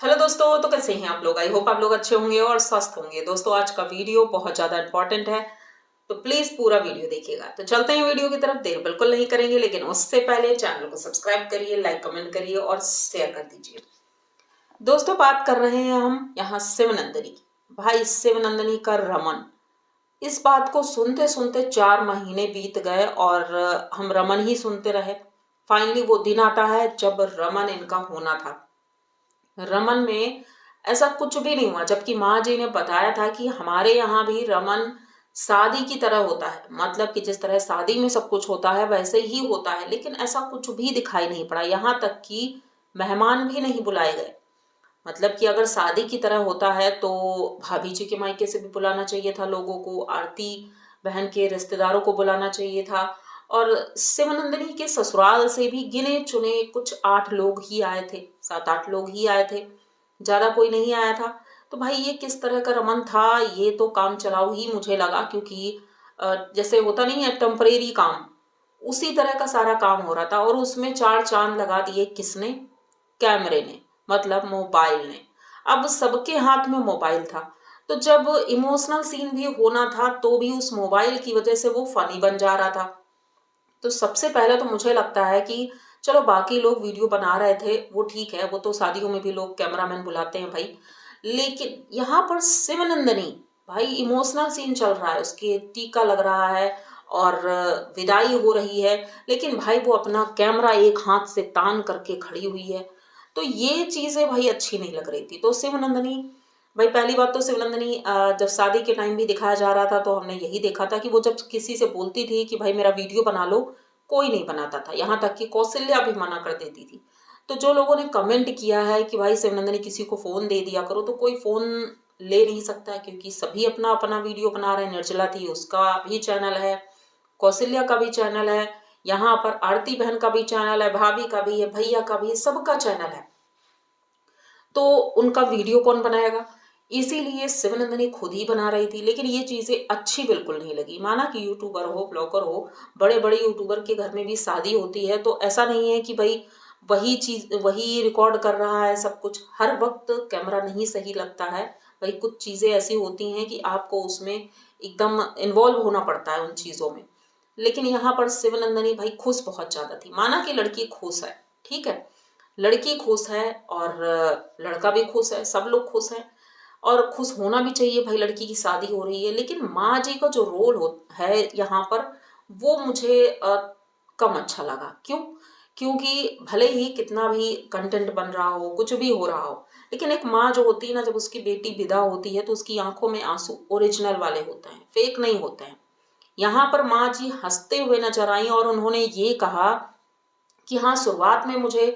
Hello दोस्तों, तो कैसे हैं आप लोग। आई होप आप लोग अच्छे होंगे और स्वस्थ होंगे। दोस्तों आज का वीडियो बहुत ज़्यादा इंपॉर्टेंट है, तो प्लीज़ पूरा वीडियो देखिएगा। तो चलते हैं वीडियो की तरफ, देर बिल्कुल नहीं करेंगे, लेकिन उससे पहले चैनल को सब्सक्राइब करिए, लाइक कमेंट करिए और शेयर कर दीजिए। दोस्तों बात कर रहे हैं हम यहाँ शिवनंदिनी, भाई शिवनंदिनी का रमन। इस बात को सुनते सुनते 4 महीने बीत गए और हम रमन ही सुनते रहे। फाइनली वो दिन आता है जब रमन इनका होना था। रमन में ऐसा कुछ भी नहीं हुआ, जबकि माँ जी ने बताया था कि हमारे यहाँ भी रमन शादी की तरह होता है, मतलब कि जिस तरह शादी में सब कुछ होता है वैसे ही होता है, लेकिन ऐसा कुछ भी दिखाई नहीं पड़ा। यहाँ तक कि मेहमान भी नहीं बुलाए गए। मतलब कि अगर शादी की तरह होता है तो भाभी जी के मायके से भी बुलाना चाहिए था लोगों को, आरती बहन के रिश्तेदारों को बुलाना चाहिए था, और शिवनंदिनी के ससुराल से भी गिने चुने कुछ 8 लोग ही आए थे, 7-8 लोग ही आए थे, ज्यादा कोई नहीं आया था। तो भाई ये किस तरह का रमन था, ये तो काम चलाऊ ही मुझे लगा, क्योंकि जैसे होता नहीं है टेम्परेरी काम, उसी तरह का सारा काम हो रहा था। और उसमें 4 चांद लगा दिए किसने? कैमरे ने, मतलब मोबाइल ने। अब सबके हाथ में मोबाइल था, तो जब इमोशनल सीन भी होना था तो भी उस मोबाइल की वजह से वो फनी बन जा रहा था। तो सबसे पहले तो मुझे लगता है कि चलो बाकी लोग वीडियो बना रहे थे वो ठीक है, वो तो शादियों में भी लोग कैमरामैन बुलाते हैं भाई, लेकिन यहाँ पर शिवनंदिनी, भाई इमोशनल सीन चल रहा है, उसके टीका लग रहा है और विदाई हो रही है, लेकिन भाई वो अपना कैमरा एक हाथ से तान करके खड़ी हुई है। तो ये चीजें भाई अच्छी नहीं लग रही थी। तो शिवनंदिनी, भाई पहली बात तो शिवनंदिनी जब शादी के टाइम भी दिखाया जा रहा था तो हमने यही देखा था कि वो जब किसी से बोलती थी कि भाई मेरा वीडियो बना लो, कोई नहीं बनाता था, यहाँ तक कि कौशल्या भी मना कर देती थी। तो जो लोगों ने कमेंट किया है कि भाई शिवनंदिनी किसी को फोन दे दिया करो, तो कोई फोन ले नहीं सकता है, क्योंकि सभी अपना अपना वीडियो बना रहे हैं। निर्जला थी, उसका भी चैनल है, कौशल्या का भी चैनल है, यहाँ पर आरती बहन का भी चैनल है, भाभी का भी है, भैया का भी है, सबका चैनल है। तो उनका वीडियो कौन बनाएगा? इसीलिए शिवनंदिनी खुद ही बना रही थी, लेकिन ये चीजें अच्छी बिल्कुल नहीं लगी। माना कि यूट्यूबर हो, ब्लॉगर हो, बड़े बड़े यूट्यूबर के घर में भी शादी होती है, तो ऐसा नहीं है कि भाई वही चीज वही रिकॉर्ड कर रहा है सब कुछ, हर वक्त कैमरा नहीं सही लगता है। भाई कुछ चीजें ऐसी होती हैं कि आपको उसमें एकदम इन्वॉल्व होना पड़ता है उन चीजों में। लेकिन यहाँ पर शिवनंदिनी भाई खुश बहुत ज्यादा थी। माना कि लड़की खुश है, ठीक है, लड़की खुश है और लड़का भी खुश है, सब लोग खुश हैं, और खुश होना भी चाहिए भाई, लड़की की शादी हो रही है। लेकिन माँ जी का जो रोल है यहाँ पर, वो मुझे कम अच्छा लगा। क्यों? क्योंकि भले ही कितना भी कंटेंट बन रहा हो, कुछ भी हो रहा हो, लेकिन एक माँ जो होती है ना, जब उसकी बेटी विदा होती है तो उसकी आंखों में आंसू ओरिजिनल वाले होते हैं, फेक नहीं होते हैं। यहाँ पर माँ जी हंसते हुए नजर आई और उन्होंने ये कहा कि हाँ, शुरुआत में मुझे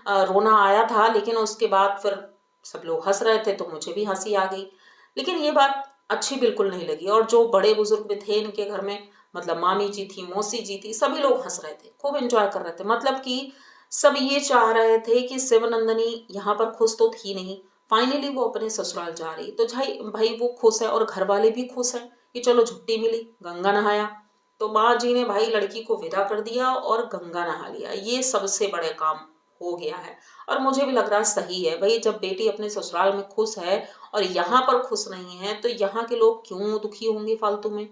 रोना आया था, लेकिन उसके बाद फिर सब लोग हंस रहे थे तो मुझे भी हंसी आ गई। लेकिन ये बात अच्छी बिल्कुल नहीं लगी। और जो बड़े बुजुर्ग भी थे इनके घर में, मतलब मामी जी थी, मौसी जी थी, सभी लोग हंस रहे थे, खूब एंजॉय कर रहे थे। मतलब कि सब ये चाह रहे थे कि शिवनंदिनी यहाँ पर खुश तो थी नहीं, फाइनली वो अपने ससुराल जा रही, तो भाई भाई वो खुश है और घर वाले भी खुश हैं कि चलो छुट्टी मिली, गंगा नहाया। तो माँ जी ने भाई लड़की को विदा कर दिया और गंगा नहा लिया, ये सबसे बड़े काम हो गया है। और मुझे भी लग रहा है सही है भाई, जब बेटी अपने ससुराल में खुश है और यहाँ पर खुश नहीं है, तो यहाँ के लोग क्यों दुखी होंगे फालतू में।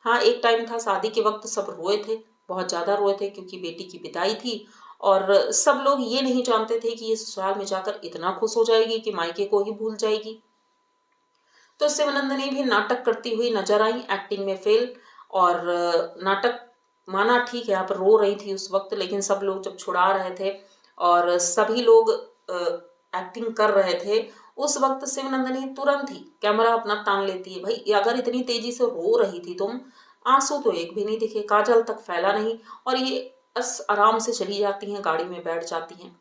हाँ, एक टाइम था शादी के वक्त सब रोए थे, बहुत ज्यादा रोए थे, क्योंकि बेटी की विदाई थी, और सब लोग ये नहीं जानते थे कि ये ससुराल में जाकर इतना खुश हो जाएगी कि मायके को ही भूल जाएगी। तो शिवनंदिनी भी नाटक करती हुई नजर आई, एक्टिंग में फेल। और नाटक, माना ठीक है आप रो रही थी उस वक्त, लेकिन सब लोग जब छुड़ा रहे थे और सभी लोग एक्टिंग कर रहे थे, उस वक्त शिवनंदिनी तुरंत ही कैमरा अपना तान लेती है। भाई अगर इतनी तेजी से रो रही थी तुम, आंसू तो एक भी नहीं दिखे, काजल तक फैला नहीं, और ये बस आराम से चली जाती हैं, गाड़ी में बैठ जाती हैं।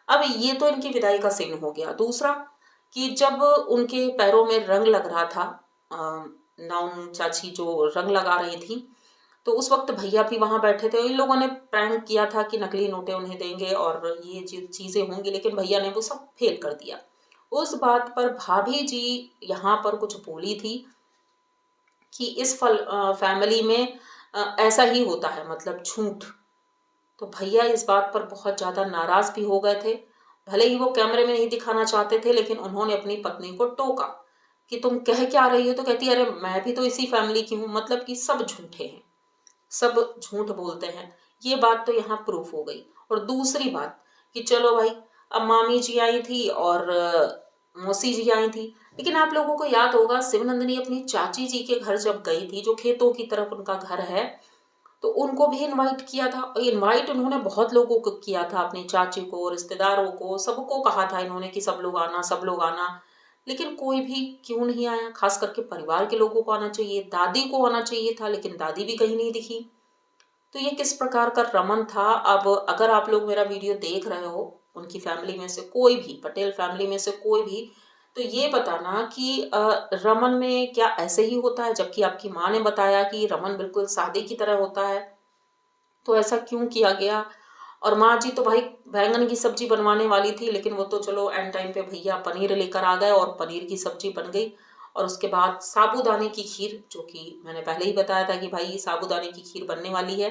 अब ये तो इनकी विदाई का सीन हो गया। दूसरा, कि जब उनके पैरों में रंग लग रहा था, नाउन चाची जो रंग लगा रही थी, तो उस वक्त भैया भी वहां बैठे थे। इन लोगों ने प्रैंक किया था कि नकली नोटें उन्हें देंगे और ये चीजें होंगी, लेकिन भैया ने वो सब फेल कर दिया। उस बात पर भाभी जी यहाँ पर कुछ बोली थी कि इस फैमिली में ऐसा ही होता है, मतलब झूठ। तो भैया इस बात पर बहुत ज्यादा नाराज भी हो गए थे भले ही वो कैमरे में नहीं दिखाना चाहते थे, लेकिन उन्होंने अपनी पत्नी को टोका कि तुम कह क्या रही हो। तो कहती है अरे मैं भी तो इसी फैमिली की हूँ। मतलब कि सब झूठे हैं, सब झूठ बोलते हैं। ये बात तो यहाँ प्रूफ हो गई। और दूसरी बात कि चलो भाई, अब मामी जी आई थी और मौसी जी आई थी, लेकिन आप लोगों को याद होगा शिवनंदिनी अपनी चाची जी के घर जब गई थी, जो खेतों की तरफ उनका घर है, तो उनको भी इनवाइट किया था। और इनवाइट उन्होंने बहुत लोगों को किया था, अपनी चाची को, रिश्तेदारों को, सबको कहा था इन्होंने कि सब लोग आना, सब लोग आना। लेकिन कोई भी क्यों नहीं आया? खास करके परिवार के लोगों को आना चाहिए, दादी को आना चाहिए था, लेकिन दादी भी कहीं नहीं दिखी। तो ये किस प्रकार का रमन था? अब अगर आप लोग मेरा वीडियो देख रहे हो, उनकी फैमिली में से कोई भी, पटेल फैमिली में से कोई भी, तो ये बताना कि रमन में क्या ऐसे ही होता है? जबकि आपकी माँ ने बताया कि रमन बिल्कुल शादी की तरह होता है, तो ऐसा क्यों किया गया? और माँ जी तो भाई बैंगन की सब्जी बनवाने वाली थी, लेकिन वो तो चलो एंड टाइम पे भैया पनीर लेकर आ गए और पनीर की सब्जी बन गई। और उसके बाद साबूदाने की खीर, जो कि मैंने पहले ही बताया था कि भाई साबूदाने की खीर बनने वाली है,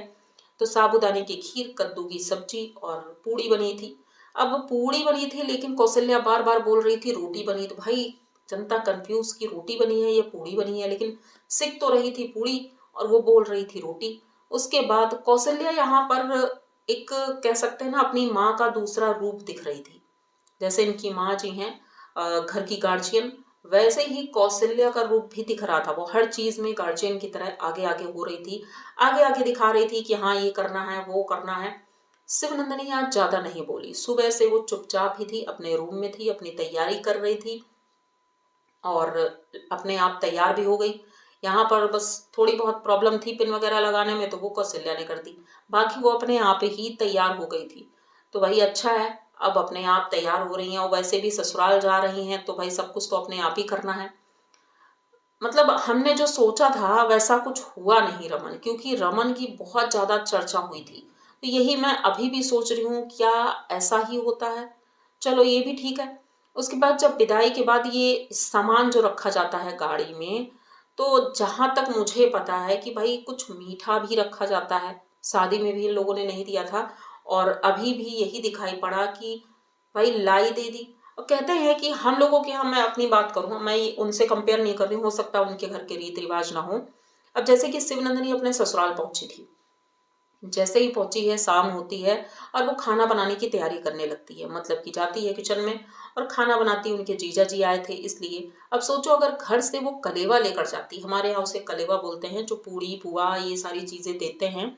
तो साबूदाने की खीर, कद्दू की सब्जी और पूड़ी बनी थी। अब पूड़ी बनी थी, लेकिन कौशल्या बार बार बोल रही थी रोटी बनी। तो भाई जनता कंफ्यूज कि रोटी बनी है या पूड़ी बनी है, लेकिन सिक तो रही थी पूड़ी और वो बोल रही थी रोटी। उसके बाद कौशल्या यहाँ पर एक, कह सकते हैं ना, अपनी माँ का दूसरा रूप दिख रही थी। जैसे इनकी माँ जी हैं घर की गार्जियन, वैसे ही कौशल्या का रूप भी दिख रहा था। वो हर चीज में गार्जियन की तरह आगे आगे हो रही थी, आगे आगे दिखा रही थी कि हाँ ये करना है, वो करना है। शिवनंदिनी आज ज्यादा नहीं बोली, सुबह से वो चुपचाप ही थी, अपने रूम में थी, अपनी तैयारी कर रही थी और अपने आप तैयार भी हो गई। यहाँ पर बस थोड़ी बहुत प्रॉब्लम थी पिन वगैरह लगाने में, तो वो कौशल्या ने कर दी, बाकी वो अपने आप ही तैयार हो गई थी। तो भाई अच्छा है, अब अपने आप तैयार हो रही हैं और वैसे भी ससुराल जा रही हैं, तो भाई सब कुछ तो अपने आप ही करना है। मतलब हमने जो सोचा था वैसा कुछ हुआ नहीं रमन, क्योंकि रमन की बहुत ज्यादा चर्चा हुई थी। तो यही मैं अभी भी सोच रही हूँ, क्या ऐसा ही होता है? चलो ये भी ठीक है। उसके बाद जब विदाई के बाद ये सामान जो रखा जाता है गाड़ी में, तो जहां तक मुझे पता है कि भाई कुछ मीठा भी रखा जाता है। शादी में भी इन लोगों ने नहीं दिया था, और अभी भी यही दिखाई पड़ा कि भाई लाई दे दी। और कहते हैं कि हम लोगों के यहाँ, मैं अपनी बात करूँ, मैं उनसे कंपेयर नहीं कर रही हूँ, हो सकता है उनके घर के रीति रिवाज ना हो। अब जैसे कि शिवनंदिनी अपने ससुराल पहुंची थी, जैसे ही पहुंची है शाम होती है और वो खाना बनाने की तैयारी करने लगती है, मतलब कि जाती है किचन में और खाना बनाती है। उनके जीजा जी आए थे इसलिए। अब सोचो अगर घर से वो कलेवा लेकर जाती, हमारे यहाँ उसे कलेवा बोलते हैं, जो पूड़ी पुआ ये सारी चीजें देते हैं,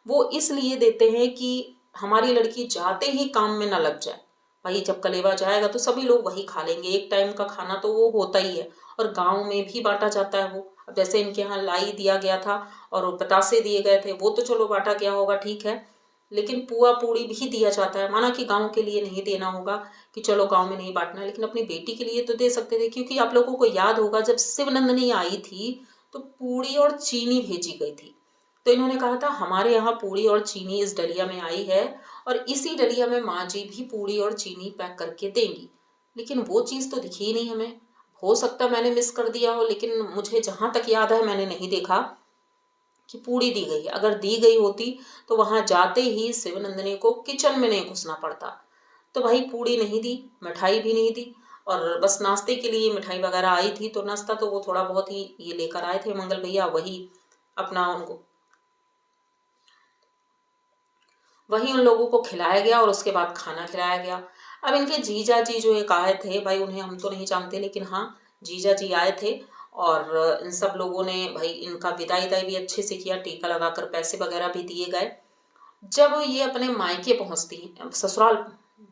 वो इसलिए देते हैं कि हमारी लड़की जाते ही काम में ना लग जाए। भाई जब कलेवा जाएगा तो सभी लोग वही खा लेंगे, एक टाइम का खाना तो वो होता ही है, और गांव में भी बांटा जाता है वो। अब जैसे इनके यहाँ लाई दिया गया था और बतासे दिए गए थे, वो तो चलो बांटा गया होगा, ठीक है, लेकिन पुआ पूड़ी भी दिया जाता है। माना कि गांव के लिए नहीं देना होगा, कि चलो गांव में नहीं बांटना, लेकिन अपनी बेटी के लिए तो दे सकते थे। क्योंकि आप लोगों को याद होगा जब शिवनंदिनी आई थी तो पूड़ी और चीनी भेजी गई थी। तो इन्होंने कहा था हमारे यहाँ पूड़ी और चीनी इस डलिया में आई है, और इसी डलिया में माँ जी भी पूड़ी और चीनी पैक करके देंगी। लेकिन वो चीज़ तो दिखी ही नहीं हमें। हो सकता है मैंने मिस कर दिया हो, लेकिन मुझे जहां तक याद है मैंने नहीं देखा कि पूड़ी दी गई है। अगर दी गई होती तो वहां जाते ही शिवनंदिनी को किचन में नहीं घुसना पड़ता। तो भाई पूड़ी नहीं दी, मिठाई भी नहीं दी, और बस नाश्ते के लिए मिठाई वगैरह आई थी। तो नाश्ता तो वो थोड़ा बहुत ही ये लेकर आए थे मंगल भैया, वही अपना उनको, वही उन लोगों को खिलाया गया और उसके बाद खाना खिलाया गया। अब इनके जीजा जी जो एक आए थे, भाई उन्हें हम तो नहीं जानते, लेकिन हाँ जीजा जी आए थे। और इन सब लोगों ने भाई इनका विदाई भी अच्छे से किया, टीका लगाकर पैसे वगैरह भी दिए गए। जब ये अपने मायके पहुंचती हैं, ससुराल,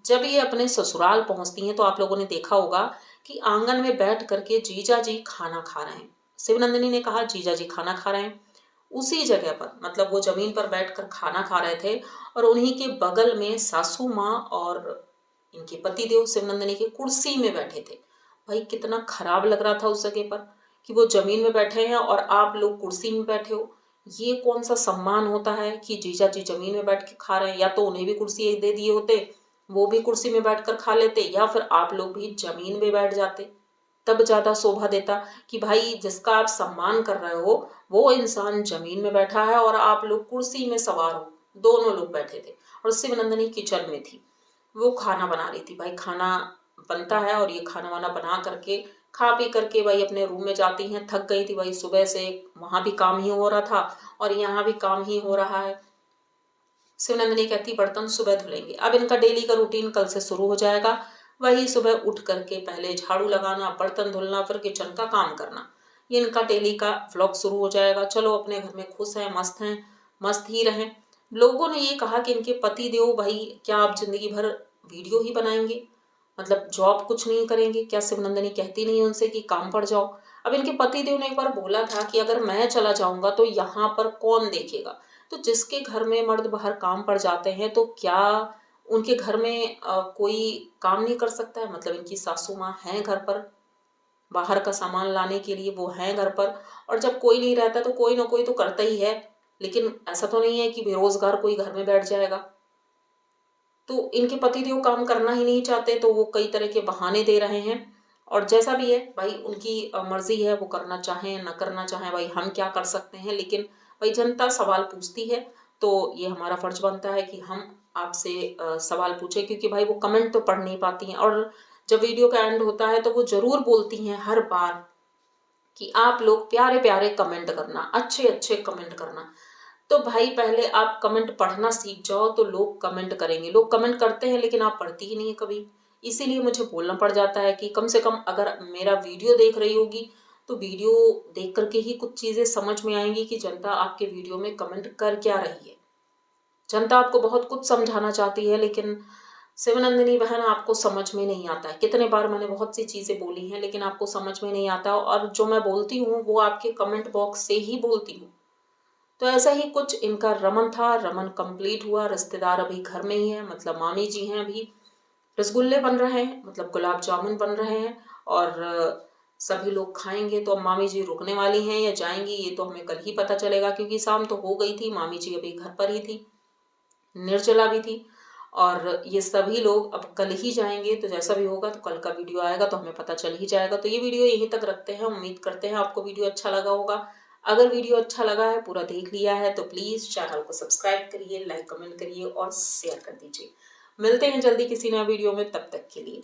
जब ये अपने ससुराल पहुंचती हैं, तो आप लोगों ने देखा होगा कि आंगन में बैठ करके जीजा जी खाना खा रहे हैं। शिवनंदिनी ने कहा जीजा जी खाना खा रहे हैं। उसी जगह पर, मतलब वो जमीन पर बैठकर खाना खा रहे थे, और उन्हीं के बगल में सासू माँ और इनके पतिदेव शिवनंदिनी के कुर्सी में बैठे थे। भाई कितना खराब लग रहा था उस जगह पर, कि वो जमीन में बैठे हैं और आप लोग कुर्सी में बैठे हो। ये कौन सा सम्मान होता है कि जीजा जी जमीन में बैठ के खा रहे हैं? या तो उन्हें भी कुर्सी दे दिए होते, वो भी कुर्सी में बैठकर खा लेते, या फिर आप लोग भी जमीन में बैठ जाते, तब ज्यादा शोभा देता। कि भाई जिसका आप सम्मान कर रहे हो वो इंसान जमीन में बैठा है और आप लोग कुर्सी में सवार हो। दोनों लोग बैठे थे और शिवनंदिनी किचन में थी। वो खाना बना रही थी। भाई खाना बनता है और ये खाना वाना बना करके खा पी करके भाई अपने रूम में जाती हैं। थक गई थी भाई सुबह से, वहां भी काम ही हो रहा था और यहाँ भी काम ही हो रहा है। शिवनंदिनी कहती बर्तन सुबह धुलेंगे। अब इनका डेली का रूटीन कल से शुरू हो जाएगा। वही सुबह उठ करके पहले झाड़ू लगाना, बर्तन धुलना, फिर किचन का काम करना, ये इनका डेली का व्लॉग शुरू हो जाएगा। चलो अपने घर में खुश हैं, मस्त ही रहें। लोगों ने ये कहा कि इनके पति देव भाई क्या आप जिंदगी भर वीडियो ही बनाएंगे, मतलब जॉब कुछ नहीं करेंगे क्या? शिवनंदिनी कहती नहीं उनसे कि काम पड़ जाओ। अब इनके पति देव ने एक बार बोला था कि अगर मैं चला जाऊंगा तो यहाँ पर कौन देखेगा? तो जिसके घर में मर्द बाहर काम पड़ जाते हैं तो क्या उनके घर में कोई काम नहीं कर सकता है? मतलब इनकी सासू माँ हैं घर पर, बाहर का सामान लाने के लिए वो हैं घर पर, और जब कोई नहीं रहता तो कोई ना कोई तो करता ही है। लेकिन ऐसा तो नहीं है कि बेरोजगार कोई घर में बैठ जाएगा। तो इनके पतिदेव काम करना ही नहीं चाहते तो वो कई तरह के बहाने दे रहे हैं। और जैसा भी है भाई उनकी मर्जी है, वो करना चाहें ना करना चाहें, भाई हम क्या कर सकते हैं। लेकिन भाई जनता सवाल पूछती है तो ये हमारा फर्ज बनता है कि हम आपसे सवाल पूछें, क्योंकि भाई वो कमेंट तो पढ़ नहीं पाती हैं। और जब वीडियो का एंड होता है तो वो जरूर बोलती हैं हर बार कि आप लोग प्यारे प्यारे कमेंट करना, अच्छे अच्छे कमेंट करना। तो भाई पहले आप कमेंट पढ़ना सीख जाओ तो लोग कमेंट करेंगे। लोग कमेंट करते हैं लेकिन आप पढ़ती ही नहीं है कभी। इसीलिए मुझे बोलना पड़ जाता है कि कम से कम अगर मेरा वीडियो देख रही होगी तो वीडियो देख करके ही कुछ चीजें समझ में आएंगी कि जनता आपके वीडियो में कमेंट कर क्या रही है। जनता आपको बहुत कुछ समझाना चाहती है लेकिन शिवनंदिनी बहन आपको समझ में नहीं आता है। कितने बार मैंने बहुत सी चीजें बोली हैं लेकिन आपको समझ में नहीं आता, और जो मैं बोलती हूँ वो आपके कमेंट बॉक्स से ही बोलती हूँ। तो ऐसा ही कुछ इनका रमन था। रमन कंप्लीट हुआ। रिश्तेदार अभी घर में ही है, मतलब मामी जी हैं। अभी रसगुल्ले बन रहे हैं, मतलब गुलाब जामुन बन रहे हैं और सभी लोग खाएंगे। तो अब मामी जी रुकने वाली हैं या जाएंगी ये तो हमें कल ही पता चलेगा, क्योंकि शाम तो हो गई थी। मामी जी अभी घर पर ही थी, निर्जला भी थी, और ये सभी लोग अब कल ही जाएंगे। तो जैसा भी होगा तो कल का वीडियो आएगा तो हमें पता चल ही जाएगा। तो ये वीडियो यहीं तक रखते हैं। उम्मीद करते हैं आपको वीडियो अच्छा लगा होगा। अगर वीडियो अच्छा लगा है, पूरा देख लिया है, तो प्लीज चैनल को सब्सक्राइब करिए, लाइक कमेंट करिए और शेयर कर दीजिए। मिलते हैं जल्दी किसी नए वीडियो में, तब तक के लिए